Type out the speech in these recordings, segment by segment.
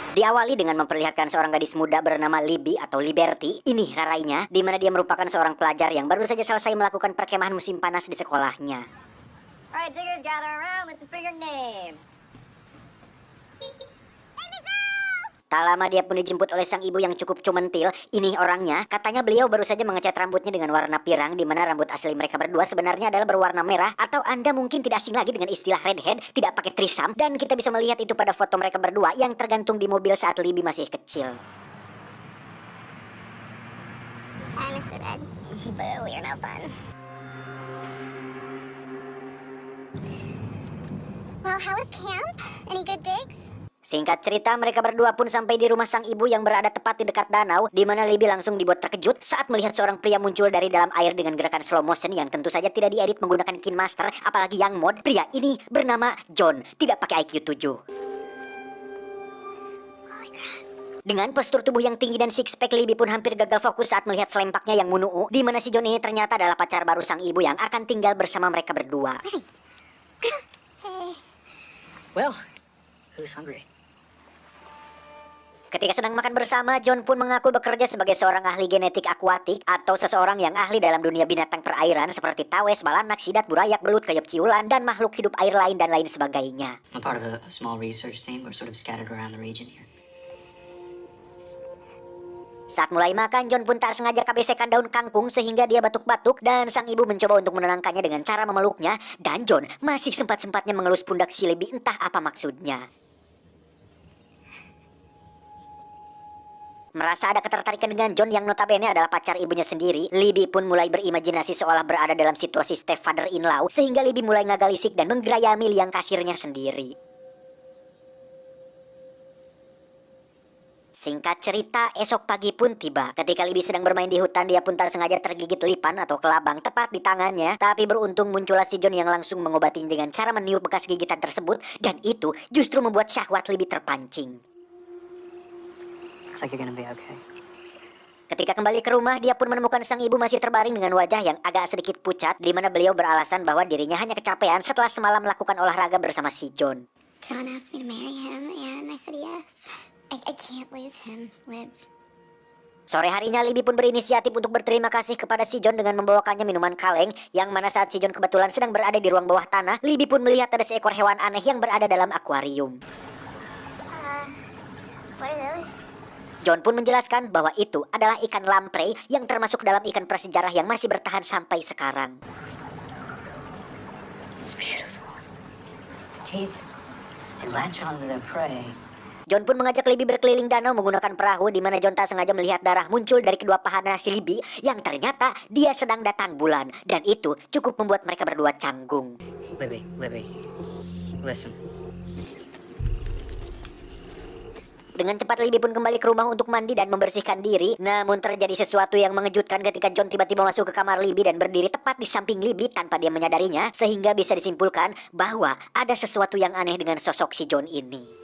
Diawali dengan memperlihatkan seorang gadis muda bernama Libby atau Liberty, ini rarainya, di mana dia merupakan seorang pelajar yang baru saja selesai melakukan perkemahan musim panas di sekolahnya. Alright, diggers, gather around, listen for your name. Tak lama dia pun dijemput oleh sang ibu yang cukup cumentil. Ini orangnya, katanya beliau baru saja mengecat rambutnya dengan warna pirang, di mana rambut asli mereka berdua sebenarnya adalah berwarna merah, atau Anda mungkin tidak asing lagi dengan istilah redhead, tidak pakai trisam, dan kita bisa melihat itu pada foto mereka berdua yang tergantung di mobil saat Libby masih kecil. Hi, Mr. Red. Boo, you're no fun. Well, how was camp? Any good digs? Singkat cerita, mereka berdua pun sampai di rumah sang ibu yang berada tepat di dekat danau, di mana Libby langsung dibuat terkejut saat melihat seorang pria muncul dari dalam air dengan gerakan slow motion yang tentu saja tidak diedit menggunakan KineMaster, apalagi yang mod. Pria ini bernama John, tidak pakai IQ 7. Dengan postur tubuh yang tinggi dan six pack, Libby pun hampir gagal fokus saat melihat selempaknya yang munuu, di mana si John ini ternyata adalah pacar baru sang ibu yang akan tinggal bersama mereka berdua. Hey. Well, who's hungry? Ketika sedang makan bersama, John pun mengaku bekerja sebagai seorang ahli genetik akuatik atau seseorang yang ahli dalam dunia binatang perairan seperti tawes, balanak, sidat, burayak, belut, keyop ciulan, dan makhluk hidup air lain dan lain sebagainya. I'm part of a small research team. We're sort of scattered around the region here. Saat mulai makan, John pun tak sengaja kebesekan daun kangkung sehingga dia batuk-batuk dan sang ibu mencoba untuk menenangkannya dengan cara memeluknya, dan John masih sempat-sempatnya mengelus pundak si Libby, entah apa maksudnya. Merasa ada ketertarikan dengan John yang notabene adalah pacar ibunya sendiri, Libby pun mulai berimajinasi seolah berada dalam situasi stepfather-in-law, sehingga Libby mulai ngagalisik dan menggerayami liang kasirnya sendiri. Singkat cerita, esok pagi pun tiba. Ketika Libby sedang bermain di hutan, dia pun tak sengaja tergigit lipan atau kelabang tepat di tangannya. Tapi beruntung muncullah si John yang langsung mengobatinya dengan cara meniup bekas gigitan tersebut, dan itu justru membuat syahwat Libby terpancing. Looks like you're gonna be okay. Ketika kembali ke rumah, dia pun menemukan sang ibu masih terbaring dengan wajah yang agak sedikit pucat, di mana beliau beralasan bahwa dirinya hanya kecapean setelah semalam melakukan olahraga bersama si John. John asked me to marry him, and I said yes. I can't lose him, Libs. Sore harinya, Libby pun berinisiatif untuk berterima kasih kepada si John dengan membawakannya minuman kaleng, yang mana saat si John kebetulan sedang berada di ruang bawah tanah, Libby pun melihat ada seekor hewan aneh yang berada dalam akuarium. What are those? John pun menjelaskan bahwa itu adalah ikan lamprey yang termasuk dalam ikan prasejarah yang masih bertahan sampai sekarang. It's beautiful. The teeth, they latch onto their prey. John pun mengajak Libby berkeliling danau menggunakan perahu, di mana John tak sengaja melihat darah muncul dari kedua pahana si Libby yang ternyata dia sedang datang bulan, dan itu cukup membuat mereka berdua canggung. Libby, listen. Dengan cepat Libby pun kembali ke rumah untuk mandi dan membersihkan diri. Namun terjadi sesuatu yang mengejutkan ketika John tiba-tiba masuk ke kamar Libby dan berdiri tepat di samping Libby tanpa dia menyadarinya, sehingga bisa disimpulkan bahwa ada sesuatu yang aneh dengan sosok si John ini.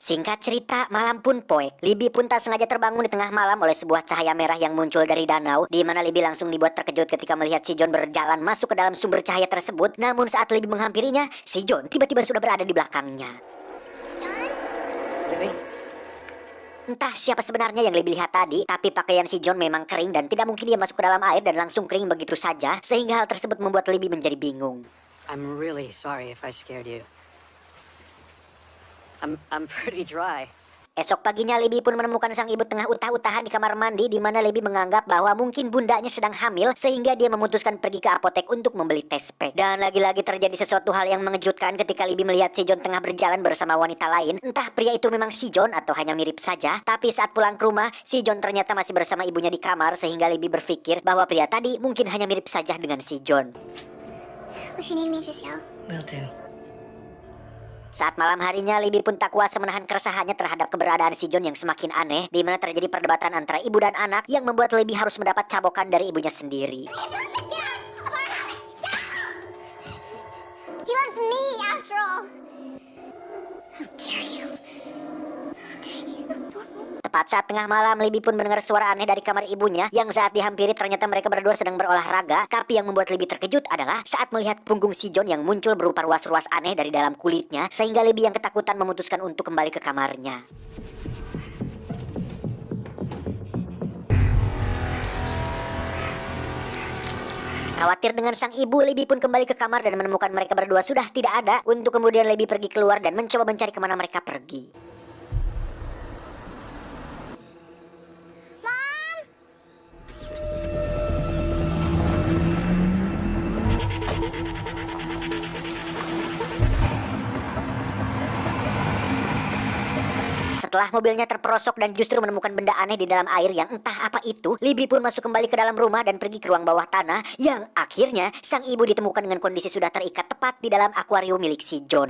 Singkat cerita, malam pun poek. Libby pun tak sengaja terbangun di tengah malam oleh sebuah cahaya merah yang muncul dari danau, di mana Libby langsung dibuat terkejut ketika melihat si John berjalan masuk ke dalam sumber cahaya tersebut. Namun saat Libby menghampirinya, si John tiba-tiba sudah berada di belakangnya. Libby? Entah siapa sebenarnya yang Libby lihat tadi, tapi pakaian si John memang kering dan tidak mungkin dia masuk ke dalam air dan langsung kering begitu saja, sehingga hal tersebut membuat Libby menjadi bingung. I'm really sorry if I scared you. I'm pretty dry. Esok paginya Libby pun menemukan sang ibu tengah utah-utahan di kamar mandi, di mana Libby menganggap bahwa mungkin bundanya sedang hamil, sehingga dia memutuskan pergi ke apotek untuk membeli tes pack. Dan lagi-lagi terjadi sesuatu hal yang mengejutkan ketika Libby melihat si John tengah berjalan bersama wanita lain. Entah pria itu memang si John atau hanya mirip saja, tapi saat pulang ke rumah, si John ternyata masih bersama ibunya di kamar, sehingga Libby berpikir bahwa pria tadi mungkin hanya mirip saja dengan si John. If you need me, just yell. Will do. Saat malam harinya, Libby pun tak kuasa menahan keresahannya terhadap keberadaan si John yang semakin aneh, di mana terjadi perdebatan antara ibu dan anak yang membuat Libby harus mendapat cabokan dari ibunya sendiri. He loves me, after all. How dare you? He's not normal. Tepat saat tengah malam, Libby pun mendengar suara aneh dari kamar ibunya yang saat dihampiri ternyata mereka berdua sedang berolahraga. Tapi yang membuat Libby terkejut adalah saat melihat punggung si John yang muncul berupa ruas-ruas aneh dari dalam kulitnya, sehingga Libby yang ketakutan memutuskan untuk kembali ke kamarnya. Khawatir dengan sang ibu, Libby pun kembali ke kamar dan menemukan mereka berdua sudah tidak ada. Untuk kemudian Libby pergi keluar dan mencoba mencari kemana mereka pergi. Setelah mobilnya terperosok dan justru menemukan benda aneh di dalam air yang entah apa itu, Libby pun masuk kembali ke dalam rumah dan pergi ke ruang bawah tanah yang akhirnya sang ibu ditemukan dengan kondisi sudah terikat tepat di dalam akuarium milik si John.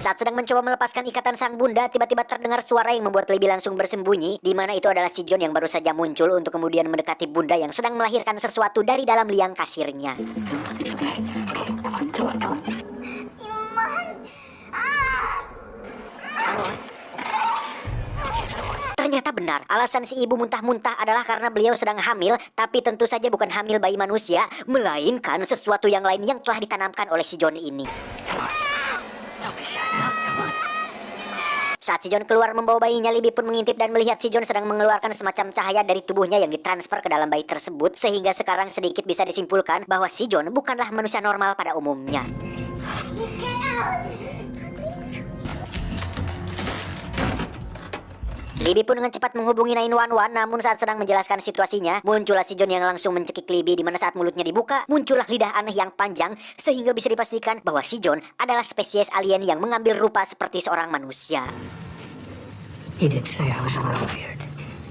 Saat sedang mencoba melepaskan ikatan sang bunda, tiba-tiba terdengar suara yang membuat Libby langsung bersembunyi, di mana itu adalah si John yang baru saja muncul untuk kemudian mendekati bunda yang sedang melahirkan sesuatu dari dalam liang kasirnya. Ternyata benar, alasan si ibu muntah-muntah adalah karena beliau sedang hamil, tapi tentu saja bukan hamil bayi manusia, melainkan sesuatu yang lain yang telah ditanamkan oleh si John ini. Saat si John keluar membawa bayinya, Libby pun mengintip dan melihat si John sedang mengeluarkan semacam cahaya dari tubuhnya yang ditransfer ke dalam bayi tersebut, sehingga sekarang sedikit bisa disimpulkan bahwa si John bukanlah manusia normal pada umumnya. Libby pun dengan cepat menghubungi 911, namun saat sedang menjelaskan situasinya, muncullah si John yang langsung mencekik Libby, di mana saat mulutnya dibuka, muncullah lidah aneh yang panjang, sehingga bisa dipastikan bahwa si John adalah spesies alien yang mengambil rupa seperti seorang manusia. He did say I was a little weird.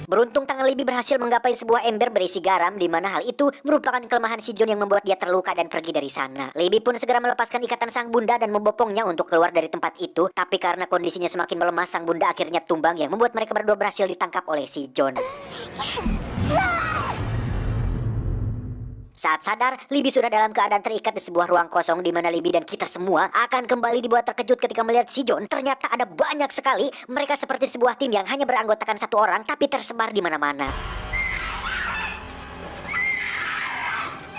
Beruntung tangan Libby berhasil menggapai sebuah ember berisi garam, di mana hal itu merupakan kelemahan si John yang membuat dia terluka dan pergi dari sana. Libby pun segera melepaskan ikatan sang bunda dan membopongnya untuk keluar dari tempat itu, tapi karena kondisinya semakin melemah, sang bunda akhirnya tumbang yang membuat mereka berdua berhasil ditangkap oleh si John. Saat sadar, Libby sudah dalam keadaan terikat di sebuah ruang kosong, di mana Libby dan kita semua akan kembali dibuat terkejut ketika melihat si John. Ternyata ada banyak sekali, mereka seperti sebuah tim yang hanya beranggotakan satu orang tapi tersebar di mana-mana.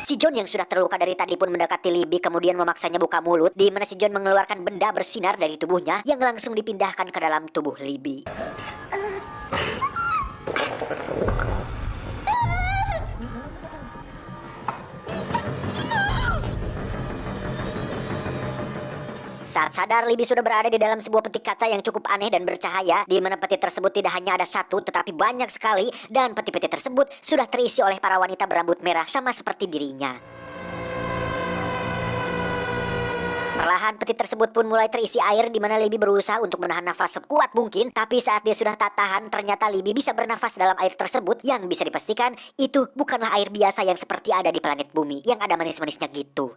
Si John yang sudah terluka dari tadi pun mendekati Libby, kemudian memaksanya buka mulut, di mana si John mengeluarkan benda bersinar dari tubuhnya yang langsung dipindahkan ke dalam tubuh Libby. Saat sadar, Libby sudah berada di dalam sebuah peti kaca yang cukup aneh dan bercahaya, di mana peti tersebut tidak hanya ada satu, tetapi banyak sekali, dan peti-peti tersebut sudah terisi oleh para wanita berambut merah sama seperti dirinya. Perlahan peti tersebut pun mulai terisi air, di mana Libby berusaha untuk menahan nafas sekuat mungkin, tapi saat dia sudah tak tahan, ternyata Libby bisa bernafas dalam air tersebut, yang bisa dipastikan itu bukanlah air biasa yang seperti ada di planet bumi, yang ada manis-manisnya gitu.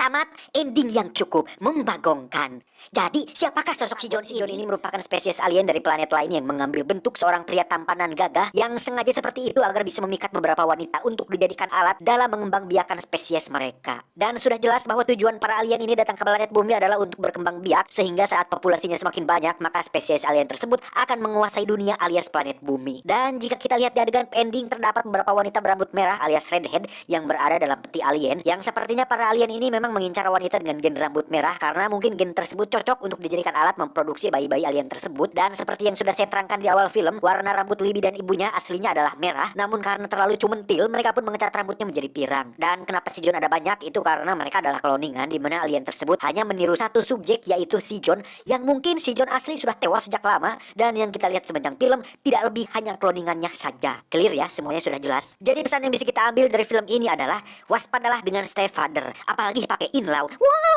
Tamat, ending yang cukup membagongkan. Jadi, siapakah sosok si John? Si John ini merupakan spesies alien dari planet lain yang mengambil bentuk seorang pria tampanan gagah yang sengaja seperti itu agar bisa memikat beberapa wanita untuk dijadikan alat dalam mengembangbiakan spesies mereka. Dan sudah jelas bahwa tujuan para alien ini datang ke planet bumi adalah untuk berkembang biak, sehingga saat populasinya semakin banyak, maka spesies alien tersebut akan menguasai dunia alias planet bumi. Dan jika kita lihat di adegan ending, terdapat beberapa wanita berambut merah alias redhead yang berada dalam peti alien, yang sepertinya para alien ini memang mengincar wanita dengan gen rambut merah karena mungkin gen tersebut cocok untuk dijadikan alat memproduksi bayi-bayi alien tersebut. Dan seperti yang sudah saya terangkan di awal film, warna rambut Libby dan ibunya aslinya adalah merah, namun karena terlalu cumentil, mereka pun mengecat rambutnya menjadi pirang. Dan kenapa si John ada banyak? Itu karena mereka adalah cloningan, di mana alien tersebut hanya meniru satu subjek, yaitu si John, yang mungkin si John asli sudah tewas sejak lama, dan yang kita lihat sepanjang film tidak lebih hanya cloningannya saja. Clear ya, semuanya sudah jelas. Jadi pesan yang bisa kita ambil dari film ini adalah waspadalah dengan stepfather, apalagi pakai in-law. Wow.